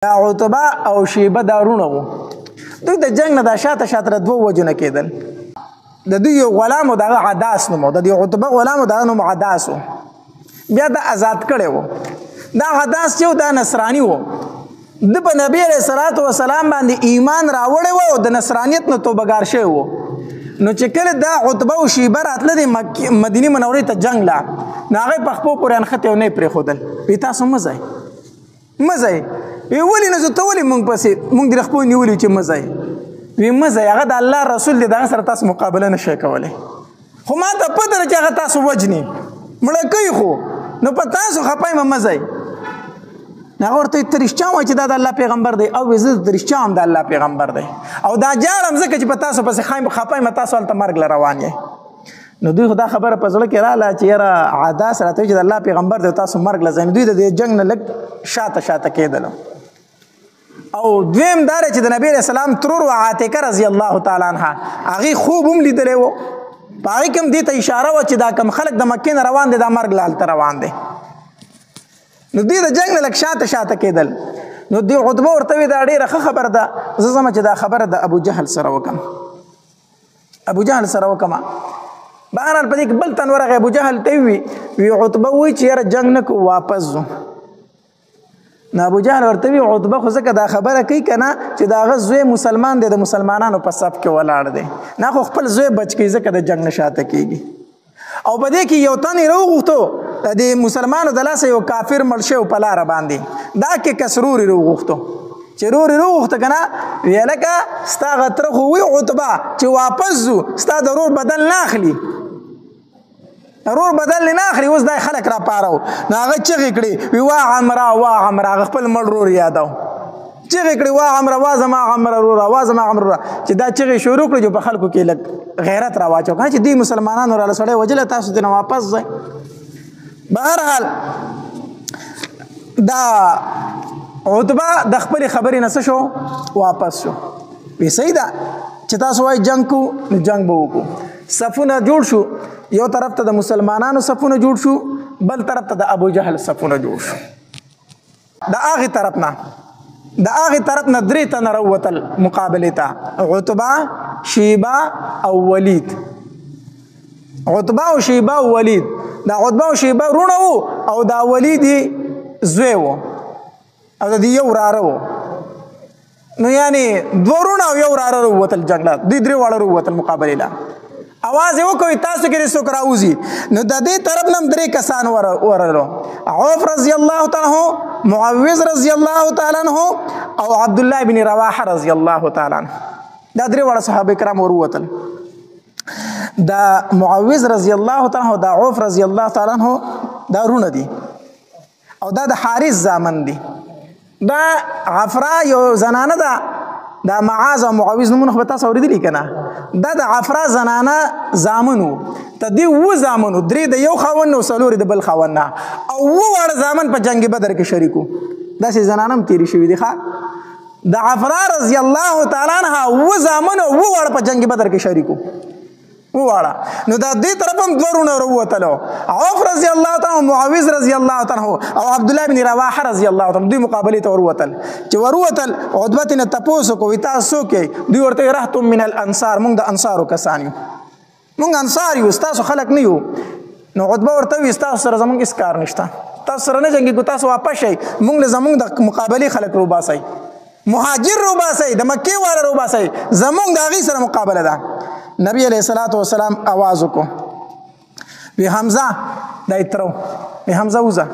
دا عتبه او شیبه دا رونه وو. دوی د جنګ نه دا شاته شاته دوه وجونه کېدل. د دوی یو غلام و دغه عداس نوم و، د دې عتبه غلام و دغه نوم عداس و. بیا د آزاد کړی و. دا عداس چې و دا نصراني و. د په نبی علیه الصلاة والسلام باندې ایمان راوړی و او د نصرانیت نه توبهګار شوی و. نو چې کله دا عتبه او شیبه راتله د مدینې منورې ته جنګ لا، نو هغې په خپو پورې انښتې او نه یې پرېښودل. وایي تاسو مه ځئ مه ځئ. وی ولې نه ځو ته ولې موږ پسې موږ د خپلو نیولي چې مه ځئ. وی مه ځئ، هغه د الله رسول دی، د هغه سره تاسو مقابله نه شئ کولی. خو ما ته پته ده چې هغه تاسو وجني مړه کوي، خو نو په تاسو خفه یم مه ځئ. هغه ورته وایي ته رښتیا وایي چې دا د الله پیغمبر دی؟ او زه د رښتیا هم د الله پیغمبر دی او دا جاړم ځکه چې په تاسو پسې خفه یم، تاسو هلته مرګ له روان یې. نو دوی خو دا خبره په زړه کې راغله چې یاره عداس راته وایي چې د الله پیغمبر دی تاسو مرګ له ځئ. نو دوی د دې جنګ نه لږ شاته شاته کېدل. او دویم دا چې د نبی علیه السلام ترور و عاتکه رضی الله تعالی عنها، هغې خوب هم لیدلی و. په هغې کې هم دې ته اشاره وه چې دا کوم خلک د مکې نه روان دی دا مرګ له هلته روان دی. نو دوی د جنګ نه لږ شاته شاته کېدل. نو دوی عتبه ورته وایي دا ډېره ښه خبره ده، زه ځمه چې دا خبره د ابو جهل سره وکړم. ابو جهل سره وکړمه. بهرحال په دې کې بل تن ورغی، ابو جهل ته وی عتبه وایي چې یاره جنګ نه کوو واپس ځو. نو ابو جهل ورته وی عتبه خو ځکه دا خبره کوي که نه چې د هغه زوی مسلمان دی، د مسلمانانو په صف کې ولاړ دی، نه خو خپل زوی بچ کوي ځکه د جنګ نه شاته کېږي. او په دې کې یو تن یې راوغوښتو د مسلمانو د لاسه یو کافر مړ شوی په لاره باندې، دا کې کس رور یې راوغوښتو. چې رور یې راوغوښته که نه، وی هلکه ستا هغه تره خو وی عتبه چې واپس ځو، ستا د رور بدل نه اخلي، رور بدل نه اخلي. اوس دا خلک راپارو. نو هغه چغې کړې، وی وا عمره وا عمره، هغه خپل مړ رور یادو. چغې کړې وا عمره وا زما عمره روره وا زما عمره روره. چې دا چغې شروع کړې چې په خلکو کې لږ غیرت راواچو که چې دوی مسلمانانو راله سړی وجله، تاسو دې نه واپس ځئ. بهرحال دا عتبه د خپلې خبرې نه څه شو، واپس شو. وی صحیح ده چې تاسو وایي جنګ کوو، نو جنګ به وکړو. صفونه جوړ شو، یو طرف ته د مسلمانانو صفونه جوړ شو، بل طرف ته د ابو جهل صفونه جوړ شو. د هغې طرف نه درې تنه راووتل مقابلې ته، عتبه، شیبه او ولید. عتبه او شیبه او ولید، دا عتبه او شیبه رونه وو او دا ولید یې زوی و او د دې یو وراره و. نو یعنې دوه رونه او یو وراره راووتل جنګ له، دوی درې واړه راووتل مقابلې له. اواز یې وکړئ تاسو کې څوک راوځي. نو د دې طرف نه هم درې کسان ورلو، عوف رضی الله تعالی عنه، معوذ رضی الله تعالی عنه او عبدالله بن رواحه رضی الله تعالی عنه. دا درې واړه صحابه کرام وروتل. دا معوذ رضی الله تعالی عنه، دا عوف رضی الله تعالی عنه دا رونه دي او دا د حارث زامن دي. دا عفرا یو زنانه ده، دا معاذ او معوذ نومونه خو به تاسو اورېدلي که نه. دا د عفرا زنانه زامن وو. ته دې اووه زامن وو، درې د یو خاوند او څلور د بل خاوند نه، او اووه واړه زامن په جنګ بدر کې شریک وو. داسې زنانه هم تېرې شوي دي. ښه، د عفرا رضی الله تعالی عنها اووه زامن او اووه واړه په جنګ بدر کې شریک وو، اووه واړه. نو دا دې طرف هم دوه رونه راووتلو، عوف رضی الله تعالی عنه، معوذ رضی الله تعالی عنه او عبدالله بن رواحه رضی الله تعالی عنه. دوی مقابلې ته وروتل. چې وروتل عتبه ترې نه تپوس وکړو، وایي تاسو څوک یئ؟ دوی ورته وایي رهتم من الانصار، موږ د انصارو کسان یو، موږ انصار یو، ستاسو خلک نه یو. نو عتبه ورته وایي ستاسو سره زموږ هېڅ کار نشته، تاسو سره نه جنګېږو، تاسو واپس شئ، موږ له زموږ د مقابلې خلک روباسئ، مهاجر روباسئ، د مکې والا روباسئ، زموږ د هغې سره مقابله ده. نبی علیه الصلاة والسلام آواز وکړو، وی حمزه دا یې تره وی حمزه وځه،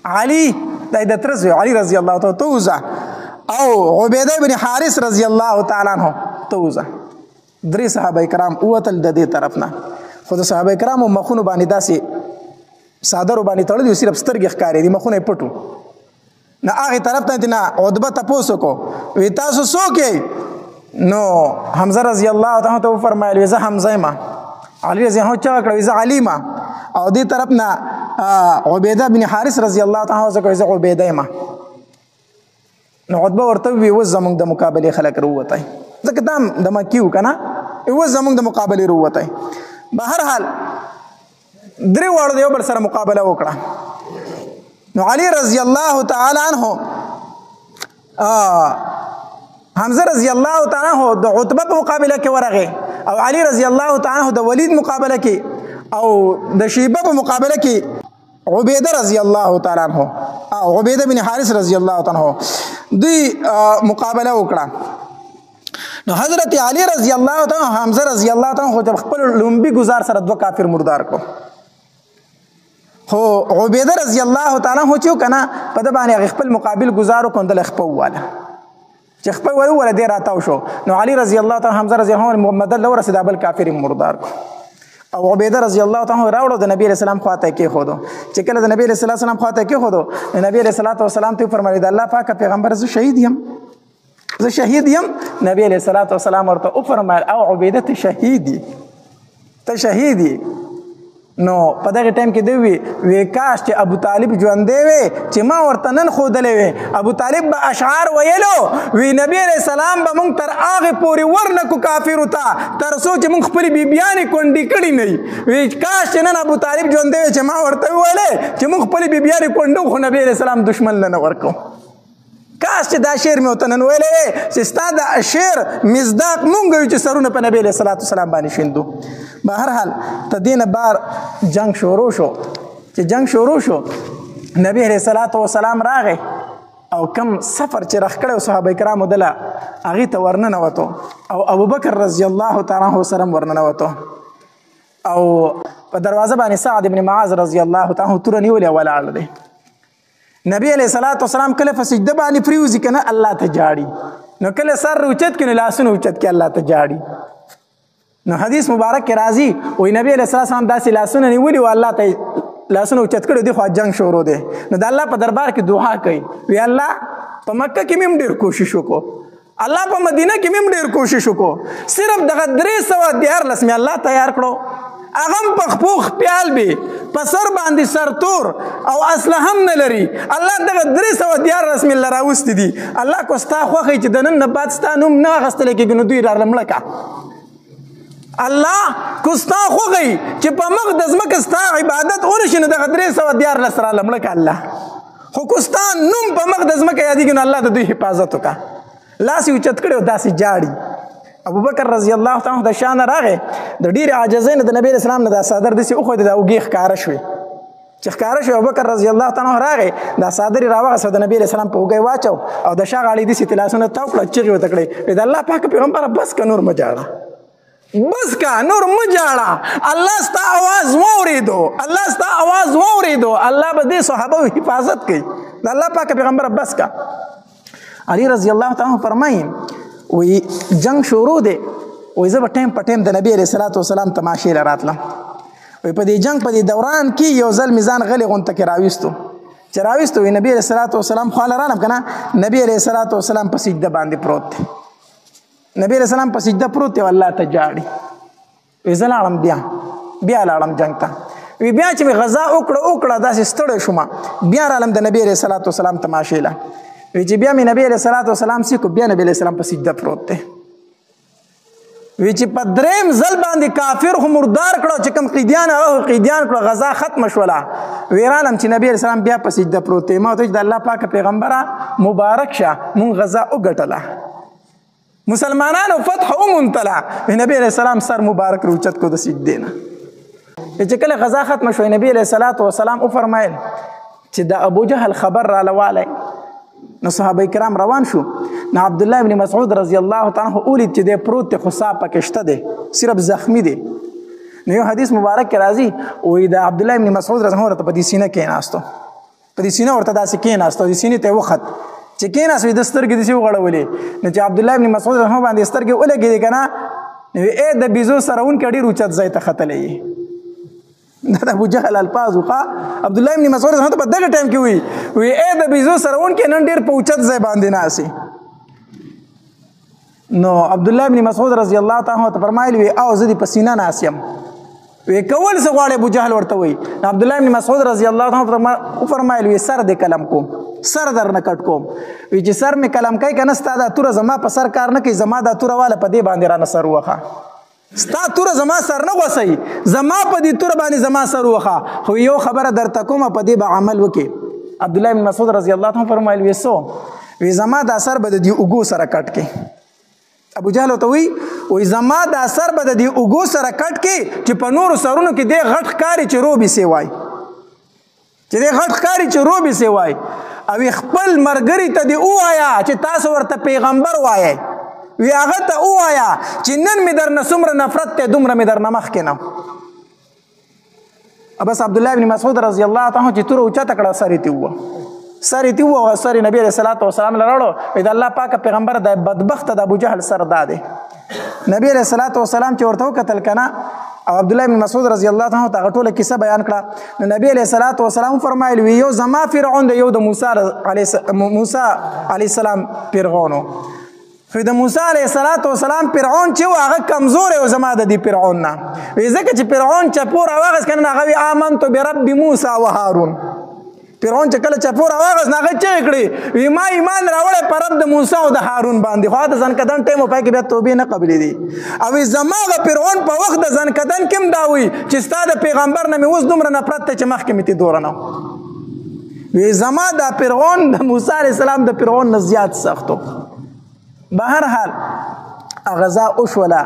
علي دا یې د تره زوی علي رضی الله تعالی ته وځه، او عبیده بن حارث رضی الله تعالی عنه ته وځه. درې صحابه کرام ووتل د دې طرف نه. خو د صحابه کرامو مخونو باندې داسې څادرو باندې تړلي وو، صرف سترګې ښکارېدې، مخونه یې پټ وو. نو هغې طرف ته نه عتبه تپوس وکړو، وی تاسو څوک یئ؟ نو حمزه رضی الله تعالی ته وفرمایل، زه حمزه یم. علي رضی الله چغه کړه، زه علي یم. او دې طرف نه عبیده بن حارث رضی الله تعالی عنه زه عبیده یم. نو عتبه ورته وی اوس زموږ د مقابلې خلک راووتی، ځکه دا هم د مکې و که نه، اوس زموږ د مقابلې راووتی. بهرحال درې واړو د یو بل سره مقابله وکړه. نو علي رضی الله تعالی عنه حمزه رضی الله تعالی عنہ د عتبه په مقابله کې ورغه او علي رضی الله تعالی عنہ د ولید مقابله کې او د شیبه په مقابله کې عبیده رضی الله تعالی عنہ او عبیده بن حارث رضی الله تعالی عنہ دوی مقابله وکړه. نو حضرت علی رضی الله تعالی عنہ حمزه رضی الله تعالی عنہ خپل لومبي گزار سره دوه کافر مردار کړو. خو عبیده رضی الله تعالی عنہ چې کنه په د باندې خپل مقابل گزارو کوندل خپل واله چې خپل ولا دی راتاو شو. نو علی رضی الله تعالی حمزه رضی الله عنه محمد الله ورسید بل کافر مردار کو او عبیده رضی الله تعالی عنہ راوړو د نبی رسول الله خواته کې خودو چې کله د نبی رسول الله سلام خواته کې خودو نبی رسول الله والسلام ته فرمایي د الله پاک پیغمبر زه شهید یم نبی علیہ الصلوۃ والسلام ورته او فرمایل او عبیده ته شهیدی نو په دغه ټایم کې دی وی کاش چې ابو طالب ژوندې وي چې ما ورته نن ښودلی وي ابو طالب به اشعار ویلو وی نبی علیہ السلام به موږ تر هغې پورې ورنکو کافرو ته تر څو چې موږ خپلې بیبیانې کونډې کړي نه وي کاش چې نن ابو طالب ژوندې وي چې ما ورته وویلی چې موږ خپلې بیبیانې کونډو خو نبی علیہ السلام دشمن نه ورکو. کاش چې دا شعر مې ورته نن ویلی وی چې ستا د شعر مصداق مونږ یو چې سرونه په نبی علیه الصلاة والسلام باندې شیندو. بهرحال ته دې نه بار جنگ شروع شو چې جنگ شروع شو نبی علیه الصلاة والسلام راغی او کم سفر چې رخ کړی و صحابه کرامو دله هغې ته ورننوتو او ابوبکر رضی الله تعالی عنه سره ورننوتو او په دروازه باندې سعد بن معاذ رضی الله تعالی عنه توره نیولې ولاړ دی. نبی علیہ الصلوۃ والسلام کله په سجده باندې پریوزي کنه الله ته جاړي نو کله سر اوچت کنه لاسونه اوچت کې الله ته جاړي. نو حدیث مبارک کې راځي وای نبی علیہ الصلوۃ والسلام داسې لاسونه نیولي او الله ته لاسونه اوچت کړي دی خو جنگ شروع دی. نو د الله په دربار کې دعا کوي وی الله په مکه کې مم ډیر کوشش وکړو الله په مدینه کې مم ډیر کوشش وکړو صرف دغه 314 مې الله تیار کړو اغم پخپوخ پیال بی پسر باندې سرتور او اسلحه هم نه لري الله دغه 314 رسم الله راوستي دي الله کو ستا خوخی چې د نن نه بعد ستا نوم نه اخیستل کېږي نو دوی رالمړه کا الله کو ستا خوخی چې په مخ د ځمکه ستا عبادت ونشي نو دغه 314 سره رالمړه کا الله خو کو ستا نوم په مخ د ځمکه یادېږي نو الله د دوی حفاظت وکړه لاس یې اوچت کړی او داسې جاړي. ابو بکر رضی الله تعالی عنہ د شان راغی د ډیر عاجزین د نبی اسلام نه د صادر دسی او خو د اوګی ښکارا شوی چې ښکارا شوی ابو بکر رضی الله تعالی عنہ راغی د صادر راوغه د نبی اسلام په اوګی واچو او د شا غاړي دسی تلاسونه توکړه چې وته کړی د الله پاک پیغمبر بس کا نور مجاړه الله ستا आवाज ووریدو الله به دې صحابه حفاظت کوي د الله پاک پیغمبر بس کا. علی رضی الله تعالی عنہ فرمایي وی جنگ شروع دی وی زه به ټیم په ټیم د نبی علیه الصلاة والسلام تماشې له راتلم وی په دې جنگ په دې دوران کې یو ځل میزان غلې غونته کې راویستو چې راویستو وی نبی علیه الصلاة والسلام خواله رالم که نه نبی علیه الصلاة والسلام په سجده باندې پروت دی نبی علیه السلام په سجده پروت دی او الله ته جاړي وی زه لاړم بیا لاړم جنگ ته وی بیا چې مې غذا وکړه داسې ستړی شوم بیا رالم د نبی علیه الصلاة والسلام تماشې له وی چې بیا مې نبی علیه الصلاة والسلام سیکو بیا نبی علیه السلام په سجده پروت دی وی چې په دریم ځل باندې کافر خو مردار کړو چې کوم قیدیان کړو غذا ختم شوله وی رالم چې نبی علیه السلام بیا په سجده پروت دی ما ورته چې د الله پاک پیغمبره مبارک شه مونږ غذا وګټله مسلمانانو فتح ومنتله نبی علیه السلام سر مبارک روچت کو د سجدې نه چې کله غذا ختم شوی نبی علیه الصلاة والسلام وفرمایل چې د ابو جهل خبر راله والی نو صحابه کرام روان شو نو عبدالله ابن مسعود رضی الله تعالی عنہ اولید چې د پروت ته خصاب پکې شته دی صرف زخمی دی نو یو حدیث مبارک کې راځي وې د عبدالله ابن مسعود رضی الله عنه په دې سینه کې ناستو په دې سینه ورته داسې کې ناستو دې سینې ته وخت چې کې ناس وې د سترګې دې وغړولې نو چې عبدالله ابن مسعود رضی الله عنه باندې سترګې ولګېدې کنه نو اے د بيزو سرون کډي روچت ځای ته ختلې دا ابو جهل الفاظ وقا عبدالله ابن مسعود رضی الله عنه په دغه ټایم کې وی اے د بيزو سرون کې نن ډیر پوچت ځای باندې ناسي نو عبدالله ابن مسعود رضی الله تعالی عنہ فرمایلی وی او زدي پسینه ناسیم وی کول څه غواړي ابو جهل ورته وی عبدالله ابن مسعود رضی الله تعالی عنہ فرمایلی وی سر د کلم کوم سر در نه کټ کوم وی چې سر می کلم کوي کنه ستاده تور زما په سر کار نه کوي زما د تور والا په دې باندې را نصر وخه ستا تور زما سر نه غوسي زما په دې تور باندې زما سر وخه خو یو خبره درته کوم په دې به عمل وکي عبدالله ابن مسعود رضی الله عنه فرمایلی وی سو وی زما دا سر به د دې اوږو سره کټ کې. ابو جهل ورته وی زما دا سر به د دې اوږو سره کټ کې چې په نورو سرونو کې دې غټ ښکاري چې روبې سې وای، چې دې غټ ښکاري چې روبې سې وای. او خپل ملګري ته دې ووایه چې تاسو ورته پیغمبر وایئ، وی هغه ته ووایه چې نن مې درنه څومره نفرت دی دومره مې درنه مخکې نه. بس عبدالله ابن مسعود رضی الله تعالی چې توره اوچته کړه سر یې تېووه، سر یې تېووه، سر یې نبي علیه صلات وسلام له راوړو. وایي د الله پاکه پیغمبر د بدبخته د ابوجهل سر دا دی. نبي علیه صلات وسلام چې ورته وکتل که نه او عبدالله ابن مسعود رضی الله تعالی ته هغه ټوله کیسه بیان کړه، نو نبي علیه صلات وسلام وفرمایل وی یو زما فرعون دی، یو د موسی علیه السلام فرعون و. خو د موسی علیه السلام فرعون چې و هغه کمزوری و زما د دې فرعون نه. وایي ځکه چې فرعون چپو راواغېست که نه هغه وی آمنتو برب موسی و هارون. فرعون چې کله چپو راواغېست نو هغه چغې کړې وی ما ایمان راوړی په رب د موسی او د هارون باندې. خو هغه د ځنکدن ټایم و پای کې بیا توبې نه قبلېدې. او وی زما هغه فرعون په وخت د ځنکدن کې هم دا وی چې ستا د پیغمبر نه مې اوس دومره نفرت دی چې مخکې مې تې دوره نه. وی زما دا فرعون د موسی علیه السلام د فرعون نه زیات سخت و. بهر حال غزا وشوله،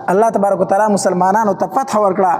الله تبارک وتعالی مسلمانانو ته فتح ورکړه.